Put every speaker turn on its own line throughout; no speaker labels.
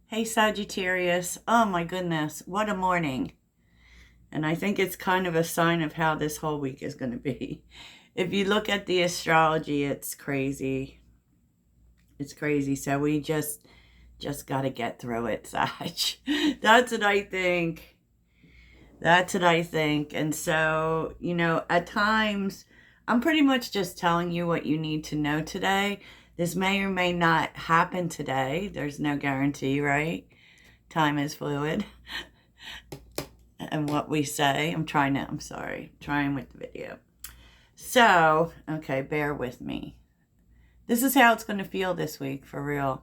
Hey Sagittarius, oh my goodness, what a morning. And I think it's kind of a sign of how this whole week is going to be. If you look at the astrology, it's crazy. It's crazy. So we just got to get through it, Sag. That's what I think. That's what I think. And so, at times I'm pretty much just telling you what you need to know today. This may or may not happen today. There's no guarantee, right? Time is fluid. And what we say. I'm sorry, trying with the video. So, okay, bear with me. This is how it's going to feel this week, for real.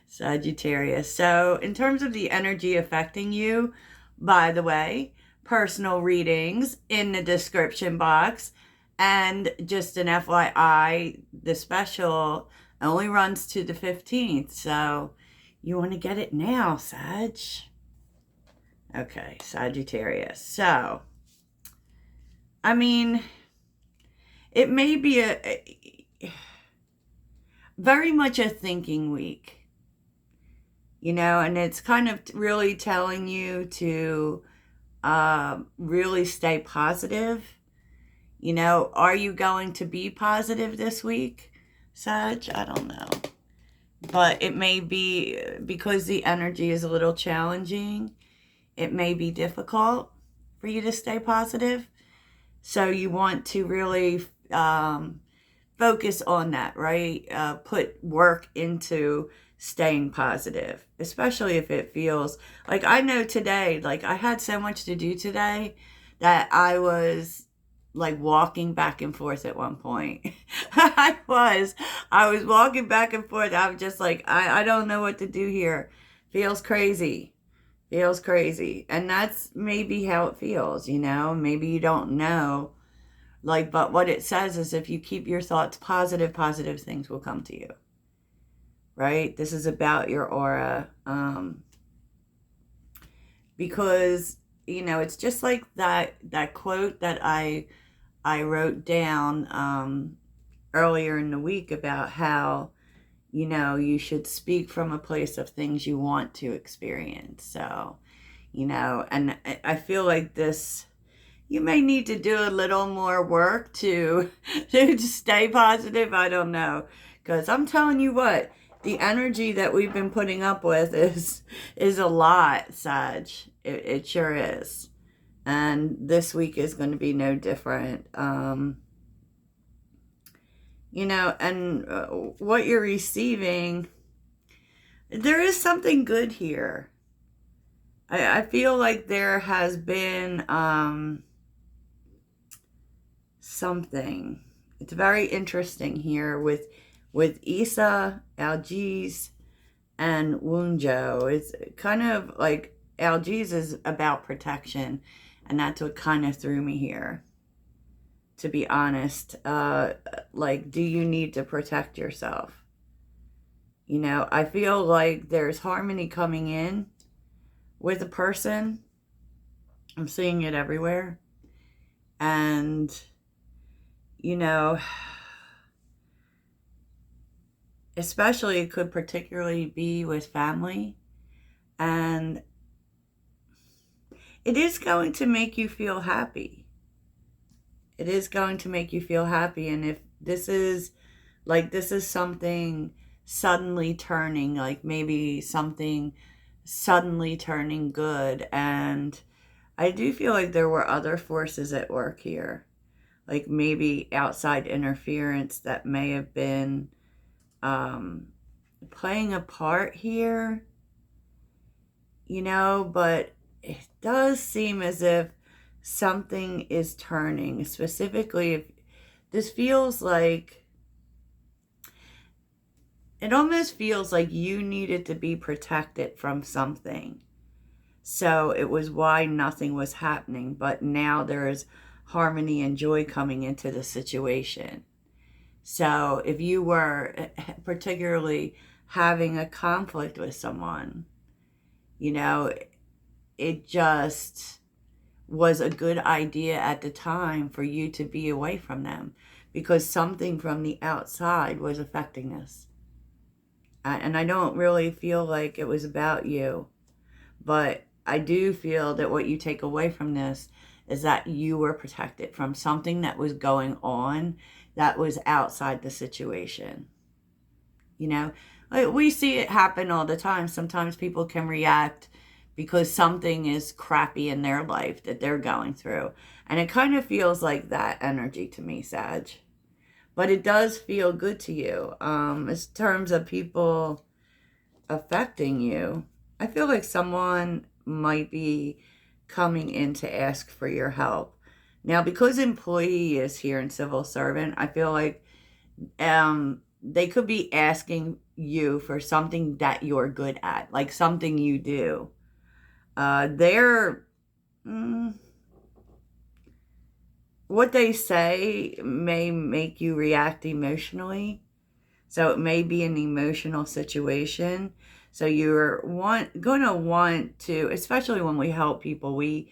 Sagittarius. So, in terms of the energy affecting you, by the way, personal readings in the description box. And just an FYI, the special only runs to the 15th. So, you want to get it now, Sag. Okay, Sagittarius. So, I mean, it may be very much a thinking week, and it's kind of really telling you to really stay positive. Are you going to be positive this week, Sag? I don't know. But it may be, because the energy is a little challenging, it may be difficult for you to stay positive. So you want to really focus on that, right? Put work into staying positive, especially if it feels like, I know today, like I had so much to do today that I was like walking back and forth at one point. I was walking back and forth. I was just like, I don't know what to do here. Feels crazy. Feels crazy. And that's maybe how it feels, maybe you don't know. Like, but what it says is if you keep your thoughts positive, positive things will come to you. Right? This is about your aura. Because, it's just like that quote that I wrote down earlier in the week about how, you should speak from a place of things you want to experience. So, and I feel like this, you may need to do a little more work to stay positive. I don't know. Because I'm telling you what, the energy that we've been putting up with is a lot, Sag. It sure is. And this week is going to be no different. And what you're receiving, there is something good here. I feel like there has been something. It's very interesting here with Issa, Algiz, and Wunjo. It's kind of like Algiz is about protection, and that's what kind of threw me here, to be honest. Like, do you need to protect yourself? I feel like there's harmony coming in with a person. I'm seeing it everywhere. And, especially it could particularly be with family. And it is going to make you feel happy. It is going to make you feel happy. And if this is something suddenly turning, like maybe something suddenly turning good. And I do feel like there were other forces at work here, like maybe outside interference that may have been playing a part here, but it does seem as if something is turning. Specifically, if this feels like, it almost feels like you needed to be protected from something. So it was why nothing was happening. But now there is harmony and joy coming into the situation. So if you were particularly having a conflict with someone, it just was a good idea at the time for you to be away from them, because something from the outside was affecting this. And I don't really feel like it was about you, but I do feel that what you take away from this is that you were protected from something that was going on that was outside the situation. You know, like, we see it happen all the time. Sometimes people can react because something is crappy in their life that they're going through. And it kind of feels like that energy to me, Sag. But it does feel good to you. In terms of people affecting you, I feel like someone might be coming in to ask for your help. Now, because employee is here in civil servant, I feel like they could be asking you for something that you're good at, like something you do. They're what they say may make you react emotionally. So it may be an emotional situation. So you're gonna want to, especially when we help people, we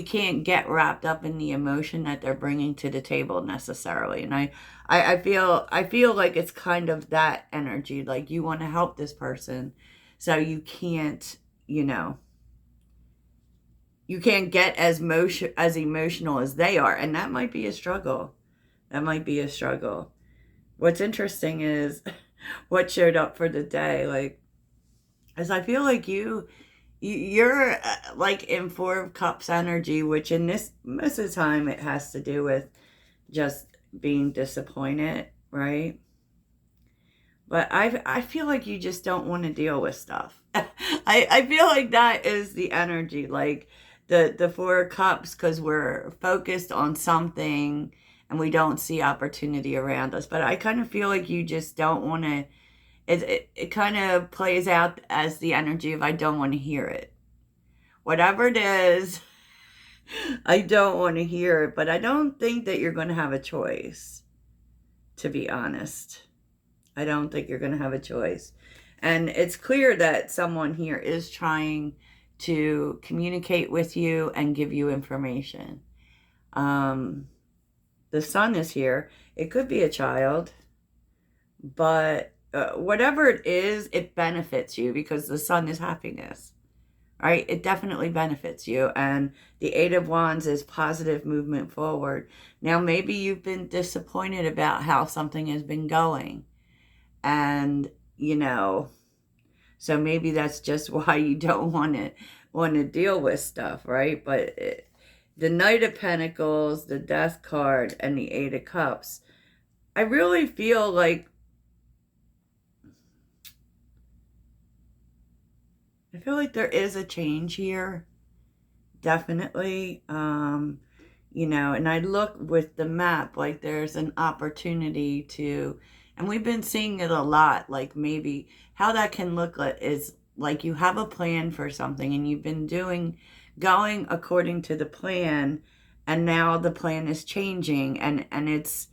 can't get wrapped up in the emotion that they're bringing to the table necessarily. And I feel like it's kind of that energy, like you want to help this person, so you can't, you can't get as emotional as they are, and that might be a struggle. That might be a struggle. What's interesting is what showed up for the day, like, as I feel like you're like in Four of Cups energy, which in this most of the time it has to do with just being disappointed, right? But I feel like you just don't want to deal with stuff. I feel like that is the energy, like the Four of Cups, because we're focused on something and we don't see opportunity around us. But I kind of feel like you just don't want to. It kind of plays out as the energy of I don't want to hear it. Whatever it is, I don't want to hear it. But I don't think that you're going to have a choice, to be honest. I don't think you're going to have a choice. And it's clear that someone here is trying to communicate with you and give you information. The sun is here. It could be a child, but whatever it is, it benefits you because the sun is happiness, right? It definitely benefits you. And the Eight of Wands is positive movement forward. Now, maybe you've been disappointed about how something has been going. And, so maybe that's just why you don't want to deal with stuff, right? But the Knight of Pentacles, the Death card, and the Eight of Cups, I really feel like there is a change here, definitely. And I look with the map, like there's an opportunity to, and we've been seeing it a lot, like maybe how that can look like is like you have a plan for something and you've been going according to the plan, and now the plan is changing and it's,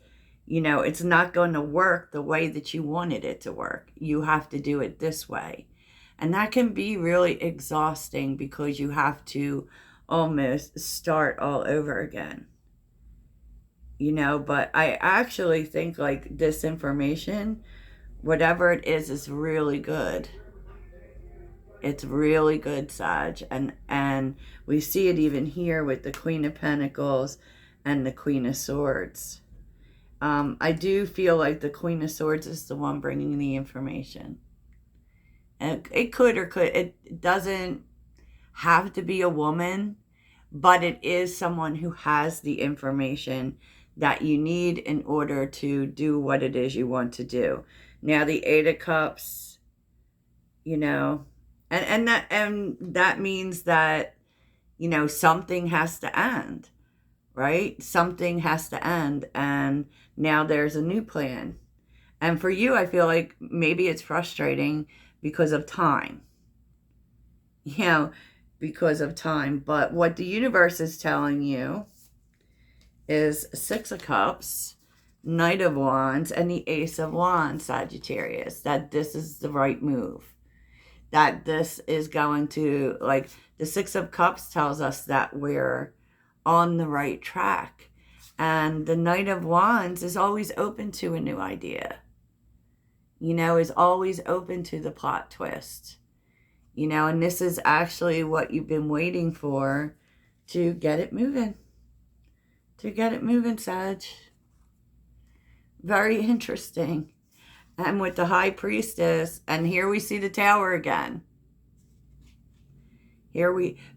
it's not going to work the way that you wanted it to work. You have to do it this way. And that can be really exhausting because you have to almost start all over again. But I actually think like this information, whatever it is really good. It's really good, Sag. And we see it even here with the Queen of Pentacles and the Queen of Swords. I do feel like the Queen of Swords is the one bringing the information. And it doesn't have to be a woman, but it is someone who has the information that you need in order to do what it is you want to do. Now the Eight of Cups, and that means that, something has to end, right? Something has to end, and now there's a new plan. And for you, I feel like maybe it's frustrating because of time. Because of time. But what the universe is telling you is Six of Cups, Knight of Wands, and the Ace of Wands, Sagittarius, that this is the right move. That this is going to, like, the Six of Cups tells us that we're on the right track. And the Knight of Wands is always open to a new idea. is always open to the plot twist. And this is actually what you've been waiting for to get it moving. To get it moving, Sag. Very interesting. And with the High Priestess, and here we see the Tower again.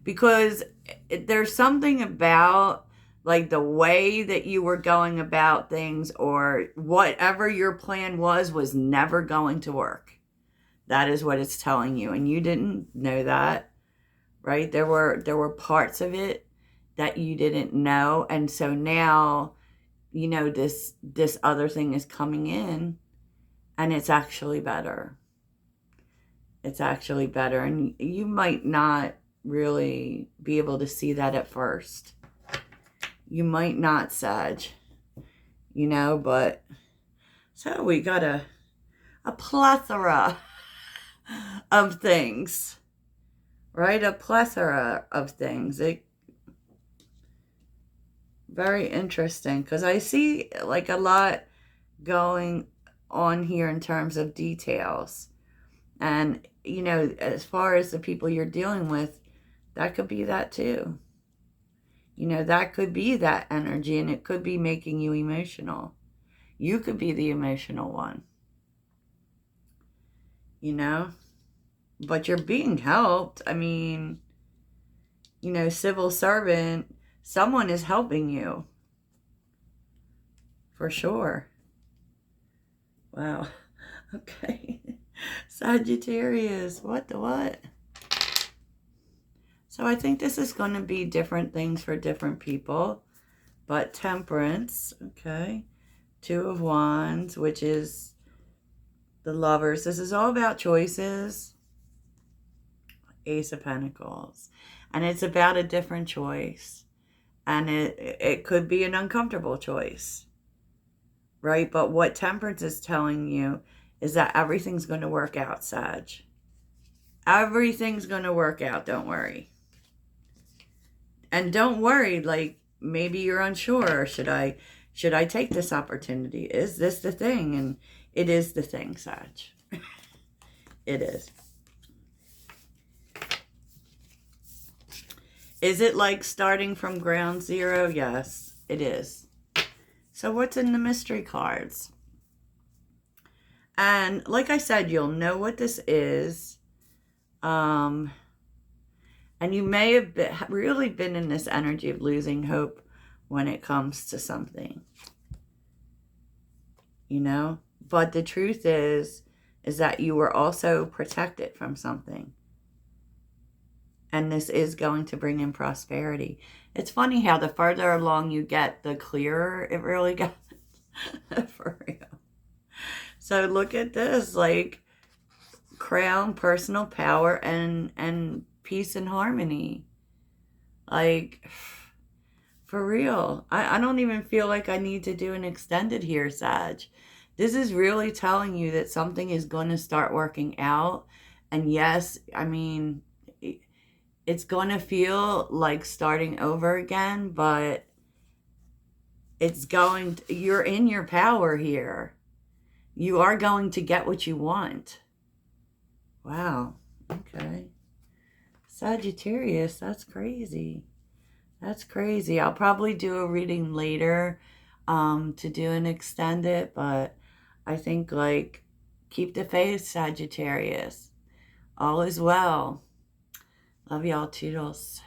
Because there's something about like the way that you were going about things, or whatever your plan was never going to work. That is what it's telling you. And you didn't know that, right? There were parts of it that you didn't know. And so now, this other thing is coming in, and it's actually better. It's actually better. And you might not really be able to see that at first. You might not, Sag. But so we got a plethora of things, right? A plethora of things. Very interesting, because I see like a lot going on here in terms of details. And, as far as the people you're dealing with, that could be that too. That could be that energy, and it could be making you emotional. You could be the emotional one. But you're being helped. I mean, civil servant, someone is helping you. For sure. Wow. Okay. Sagittarius, what the what? So I think this is going to be different things for different people. But Temperance, okay. 2 of Wands, which is the Lovers. This is all about choices. Ace of Pentacles. And it's about a different choice. And it could be an uncomfortable choice. Right? But what Temperance is telling you is that everything's going to work out, Sag. Everything's going to work out. Don't worry. And don't worry, like, maybe you're unsure. Should I take this opportunity? Is this the thing? And it is the thing, Sag. It is. Is it like starting from ground zero? Yes, it is. So what's in the mystery cards? And like I said, you'll know what this is. And you may have really been in this energy of losing hope when it comes to something. But the truth is that you were also protected from something. And this is going to bring in prosperity. It's funny how the further along you get, the clearer it really gets. For real. So look at this, like crown, personal power, and peace and harmony. Like, for real. I don't even feel like I need to do an extended here, Sag. This is really telling you that something is going to start working out. And yes, I mean, it's going to feel like starting over again, but you're in your power here. You are going to get what you want. Wow. Okay. Sagittarius, that's crazy. That's crazy. I'll probably do a reading later to do an extended, but I think, like, keep the faith, Sagittarius. All is well. Love y'all. Toodles.